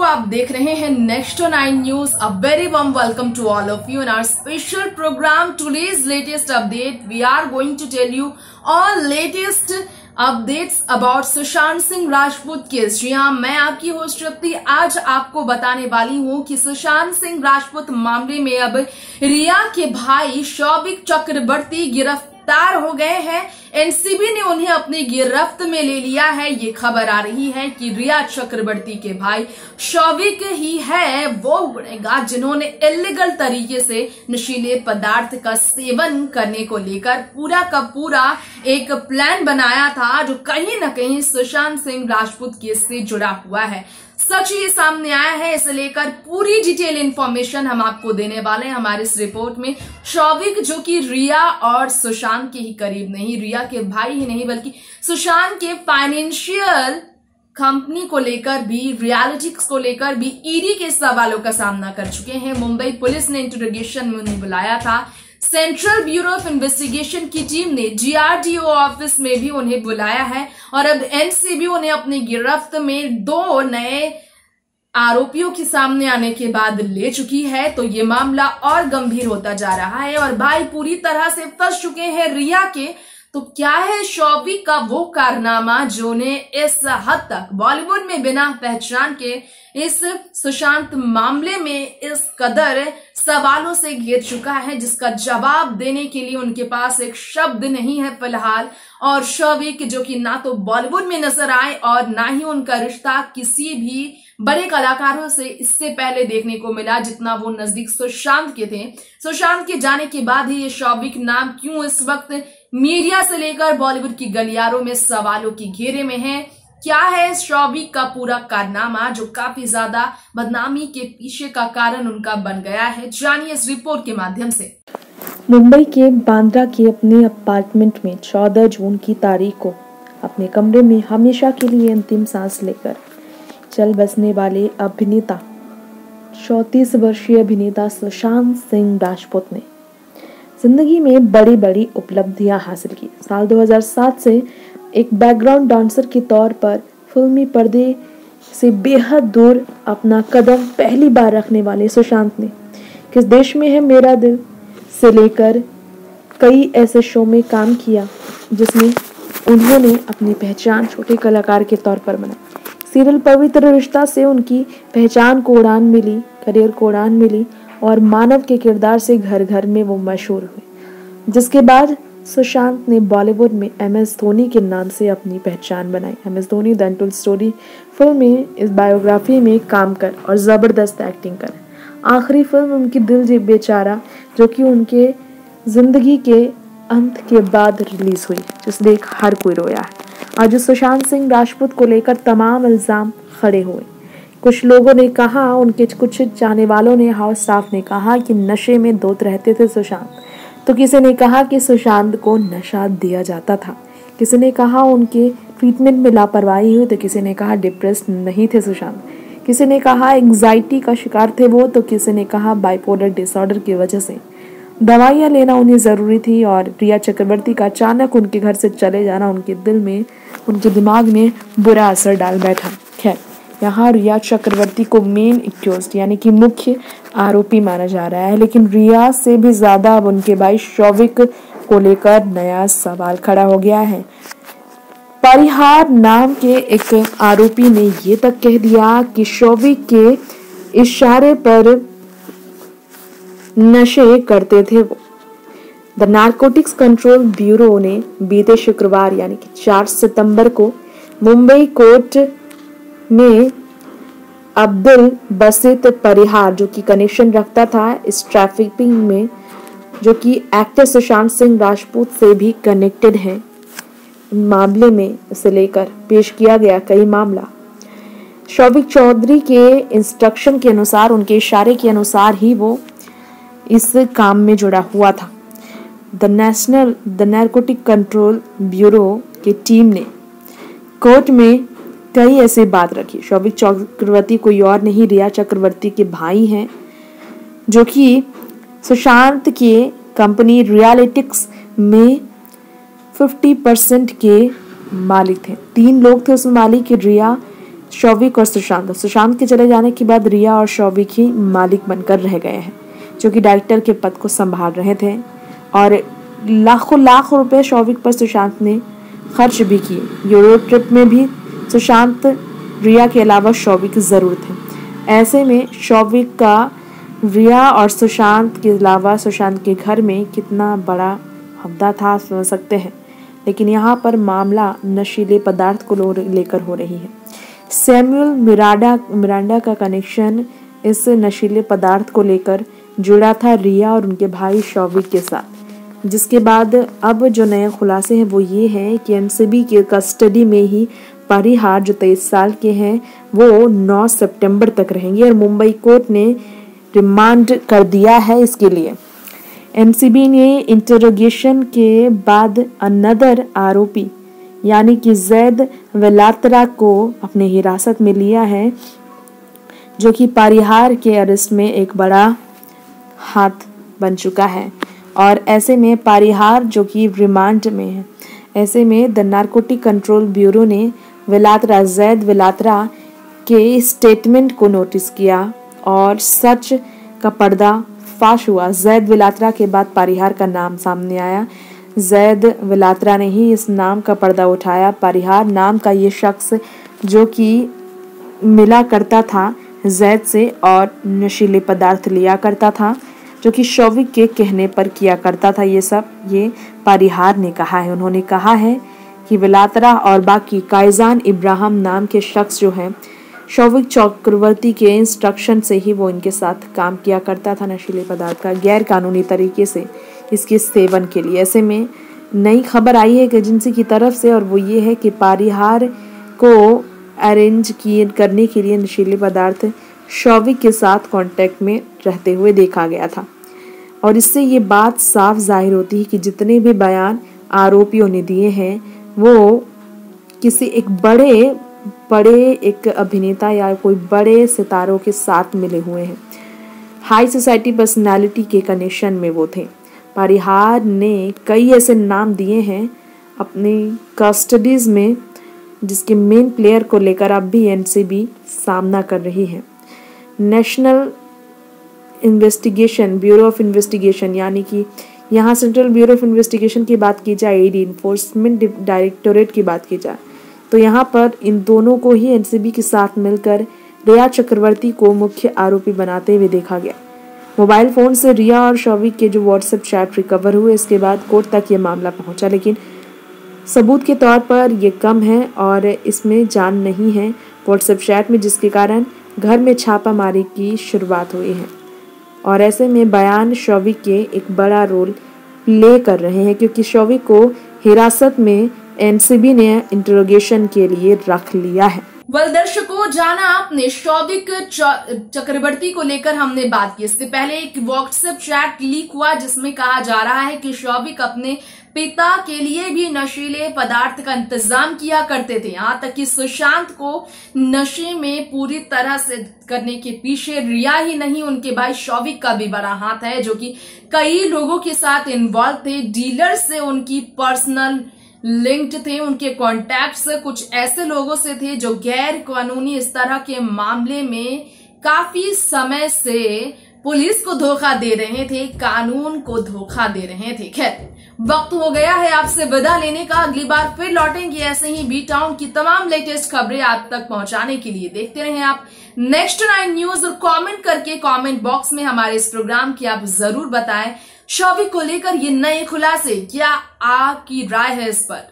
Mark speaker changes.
Speaker 1: आप देख रहे हैं next 9 news. A very warm welcome to all of you in our special programme today's latest update. We are going to tell you all latest updates about Sushant Singh Rajput case. जी हाँ, मैं आपकी host श्रुति आज आपको बताने वाली हूँ कि सुशांत सिंह राजपूत मामले में अब रिया के भाई शौविक चक्रवर्ती गिरफ्तार हो गए हैं। एनसीबी ने उन्हें अपनी गिरफ्त में ले लिया है। ये खबर आ रही है कि रिया चक्रवर्ती के भाई शौविक ही है वो गुनहगार जिन्होंने इलीगल तरीके से नशीले पदार्थ का सेवन करने को लेकर पूरा का पूरा एक प्लान बनाया था, जो कहीं न कहीं सुशांत सिंह राजपूत केस से जुड़ा हुआ है। सच ये सामने आया है, इसे लेकर पूरी डिटेल इंफॉर्मेशन हम आपको देने वाले हैं हमारे इस रिपोर्ट में। शौविक जो कि रिया और सुशांत के ही करीब नहीं, रिया के भाई ही नहीं बल्कि सुशांत के फाइनेंशियल कंपनी को लेकर भी, रियलिटिक्स को लेकर भी ईडी के सवालों का सामना कर चुके हैं। मुंबई पुलिस ने इंटरोगेशन में उन्हें बुलाया था। सेंट्रल ब्यूरो ऑफ इन्वेस्टिगेशन की टीम ने जीआरडीओ ऑफिस में भी उन्हें बुलाया है और अब एनसीबी उन्हें अपनी गिरफ्त में 2 नए आरोपियों के सामने आने के बाद ले चुकी है। तो ये मामला और गंभीर होता जा रहा है और भाई पूरी तरह से फंस चुके हैं रिया के। तो क्या है शौविक का वो कारनामा जो ने इस हद तक बॉलीवुड में बिना पहचान के इस सुशांत मामले में इस कदर सवालों से घेर चुका है, जिसका जवाब देने के लिए उनके पास एक शब्द नहीं है फिलहाल। और शौविक जो कि ना तो बॉलीवुड में नजर आए और ना ही उनका रिश्ता किसी भी बड़े कलाकारों से इससे पहले देखने को मिला जितना वो नजदीक सुशांत के थे। सुशांत के जाने के बाद ही ये शौविक नाम क्यों इस वक्त मीडिया से लेकर बॉलीवुड की गलियारों में सवालों की घेरे में है। क्या है शौविक का पूरा कारनामा जो काफी ज्यादा बदनामी के पीछे का कारण उनका बन गया है, जानिए इस रिपोर्ट के माध्यम से।
Speaker 2: मुंबई के बांद्रा के अपने अपार्टमेंट में 14 जून की तारीख को अपने कमरे में हमेशा के लिए अंतिम सांस लेकर चल बसने वाले अभिनेता 34 वर्षीय अभिनेता सुशांत सिंह राजपूत ने जिंदगी में बड़ी बड़ी उपलब्धियां हासिल की। साल 2007 से एक बैकग्राउंड डांसर के तौर पर फिल्मी पर्दे से बेहद दूर अपना कदम पहली बार रखने वाले सुशांत ने किस देश में है मेरा दिल से लेकर कई ऐसे शो में काम किया जिसमें उन्होंने अपनी पहचान छोटे कलाकार के तौर पर बनाई। सीरियल पवित्र रिश्ता से उनकी पहचान को उड़ान मिली, करियर को उड़ान मिली और मानव के किरदार से घर घर में वो मशहूर हुए, जिसके बाद सुशांत ने बॉलीवुड में MS धोनी के नाम से अपनी पहचान बनाई। MS Dhoni the untold story film में इस बायोग्राफी में काम कर और ज़बरदस्त एक्टिंग कर आखिरी फिल्म उनकी दिल बेचारा जो कि उनके जिंदगी के अंत के बाद रिलीज हुई, जिसे देख हर कोई रोया है। आज सुशांत सिंह राजपूत को लेकर तमाम इल्जाम खड़े हुए। कुछ लोगों ने कहा, उनके कुछ चाहने वालों ने, हाउस स्टाफ ने कहा कि नशे में धुत रहते थे सुशांत, तो किसी ने कहा कि सुशांत को नशा दिया जाता था, किसी ने कहा उनके ट्रीटमेंट में लापरवाही हुई, तो किसी ने कहा डिप्रेस्ड नहीं थे सुशांत, किसी ने कहा एंग्जाइटी का शिकार थे वो, तो किसी ने कहा बाइपोलर डिसऑर्डर की वजह से दवाइयाँ लेना उन्हें ज़रूरी थी और रिया चक्रवर्ती का अचानक उनके घर से चले जाना उनके दिल में, उनके दिमाग में बुरा असर डाल बैठा। खैर, यहाँ रिया चक्रवर्ती को मेन एक्यूज्ड यानी कि मुख्य आरोपी माना जा रहा है, लेकिन रिया से भी ज़्यादा अब उनके भाई शौविक को लेकर नया सवाल खड़ा हो गया है। परिहार नाम के एक आरोपी ने ये तक कह दिया कि शौविक के इशारे पर नशे करते थे वो। द नारकोटिक्स कंट्रोल ब्यूरो ने बीते शुक्रवार यानी कि 4 सितंबर को मुंबई कोर्ट में अब्दुल बसित परिहार जो कि कनेक्शन रखता था इस ट्रैफिकिंग में, जो कि एक्टर सुशांत सिंह राजपूत से भी कनेक्टेड है, मामले में इसे लेकर पेश किया गया कई मामला। शौविक चौधरी के इंस्ट्रक्शन के अनुसार, उनके इशारे के अनुसार ही वो इस काम में जुड़ा हुआ था। द नारकोटिक कंट्रोल ब्यूरो की टीम ने कोर्ट में कई ऐसी बात रखी। शौविक चक्रवर्ती कोई और नहीं, रिया चक्रवर्ती के भाई हैं, जो कि सुशांत के कंपनी रियलिटिक्स में 50% के मालिक थे। 3 लोग थे उसमें मालिक, रिया शौविक और सुशांत के चले जाने के बाद रिया और शौविक ही मालिक बनकर रह गए हैं, जो कि डायरेक्टर के पद को संभाल रहे थे। और लाखों रुपए शौविक पर सुशांत ने खर्च भी किए। यूरोप ट्रिप में भी सुशांत रिया के अलावा शौविक जरूर थे। ऐसे में शौविक का रिया और सुशांत के अलावा सुशांत के घर में कितना बड़ा हफ्ता था समझ सकते हैं। लेकिन यहाँ पर मामला नशीले पदार्थ को लेकर हो रही है। सैमुअल मिरांडा का कनेक्शन इस नशीले पदार्थ को लेकर जुड़ा था रिया और उनके भाई शौविक के साथ, जिसके बाद अब जो नए खुलासे हैं वो ये हैं कि एनसीबी के कस्टडी में ही परिहार जो 23 साल के हैं वो 9 सितंबर तक रहेंगे और मुंबई कोर्ट ने रिमांड कर दिया है इसके लिए। एनसीबी ने इंटरोगेशन के बाद अनदर आरोपी यानी कि जैद विलात्रा को अपने हिरासत में लिया है, जो कि परिहार के अरेस्ट में एक बड़ा हाथ बन चुका है। और ऐसे में परिहार जो कि रिमांड में है, ऐसे में द नारकोटिक कंट्रोल ब्यूरो ने जैद विलात्रा के स्टेटमेंट को नोटिस किया और सच का पर्दा फाश हुआ। जैद विलात्रा के बाद परिहार का नाम सामने आया। जैद विलात्रा ने ही इस नाम का पर्दा उठाया। परिहार नाम का ये शख्स जो कि मिला करता था जैद से और नशीले पदार्थ लिया करता था, जो कि शौविक के कहने पर किया करता था ये परिहार ने कहा है। उन्होंने कहा है कि विलात्रा और बाकी कायजान इब्राहिम नाम के शख्स जो हैं शौविक चक्रवर्ती के इंस्ट्रक्शन से ही वो इनके साथ काम किया करता था नशीले पदार्थ का गैर कानूनी तरीके से इसके सेवन के लिए। ऐसे में नई खबर आई है एजेंसी की तरफ से और वो ये है कि परिहार को अरेंज करने के लिए नशीले पदार्थ शौविक के साथ कांटेक्ट में रहते हुए देखा गया था। और इससे ये बात साफ जाहिर होती है कि जितने भी बयान आरोपियों ने दिए हैं वो किसी एक बड़े एक अभिनेता या कोई बड़े सितारों के साथ मिले हुए हैं। हाई सोसाइटी पर्सनालिटी के कनेक्शन में वो थे। परिहार ने कई ऐसे नाम दिए हैं अपनी कस्टडीज में जिसके मेन प्लेयर को लेकर अब भी एनसीबी सामना कर रही है। National investigation bureau of investigation यानी कि यहाँ सेंट्रल ब्यूरो ऑफ इन्वेस्टिगेशन की बात की जाए, ईडी इन्फोर्समेंट डायरेक्टोरेट की बात की जाए, तो यहाँ पर इन दोनों को ही एनसीबी के साथ मिलकर रिया चक्रवर्ती को मुख्य आरोपी बनाते हुए देखा गया। मोबाइल फोन से रिया और शौविक के जो व्हाट्सएप चैट रिकवर हुए, इसके बाद कोर्ट तक ये मामला पहुंचा, लेकिन सबूत के तौर पर ये कम है और इसमें जान नहीं है व्हाट्सएप चैट में, जिसके कारण घर में छापामारी की शुरुआत हुई है। और ऐसे में बयान शौविक के एक बड़ा रोल प्ले कर रहे हैं, क्योंकि शौविक को हिरासत में एनसीबी ने इंटरोगेशन के लिए रख लिया है।
Speaker 1: दर्शकों, जाना आपने शौविक चक्रवर्ती को लेकर हमने बात की। इससे पहले एक व्हाट्सएप चैट लीक हुआ जिसमें कहा जा रहा है कि शौविक अपने पिता के लिए भी नशीले पदार्थ का इंतजाम किया करते थे। यहाँ तक कि सुशांत को नशे में पूरी तरह से करने के पीछे रिया ही नहीं, उनके भाई शौविक का भी बड़ा हाथ है, जो कि कई लोगों के साथ इन्वॉल्व थे। डीलर से उनकी पर्सनल लिंक्ड थे, उनके कॉन्टैक्ट्स कुछ ऐसे लोगों से थे जो गैर कानूनी इस तरह के मामले में काफी समय से पुलिस को धोखा दे रहे थे, कानून को धोखा दे रहे थे। खैर, वक्त हो गया है आपसे विदा लेने का। अगली बार फिर लौटेंगे ऐसे ही बी टाउन की तमाम लेटेस्ट खबरें आप तक पहुंचाने के लिए। देखते रहें आप नेक्स्ट 9 न्यूज और कमेंट करके कमेंट बॉक्स में हमारे इस प्रोग्राम की आप जरूर बताएं शौविक को लेकर ये नए खुलासे, क्या आपकी राय है इस पर।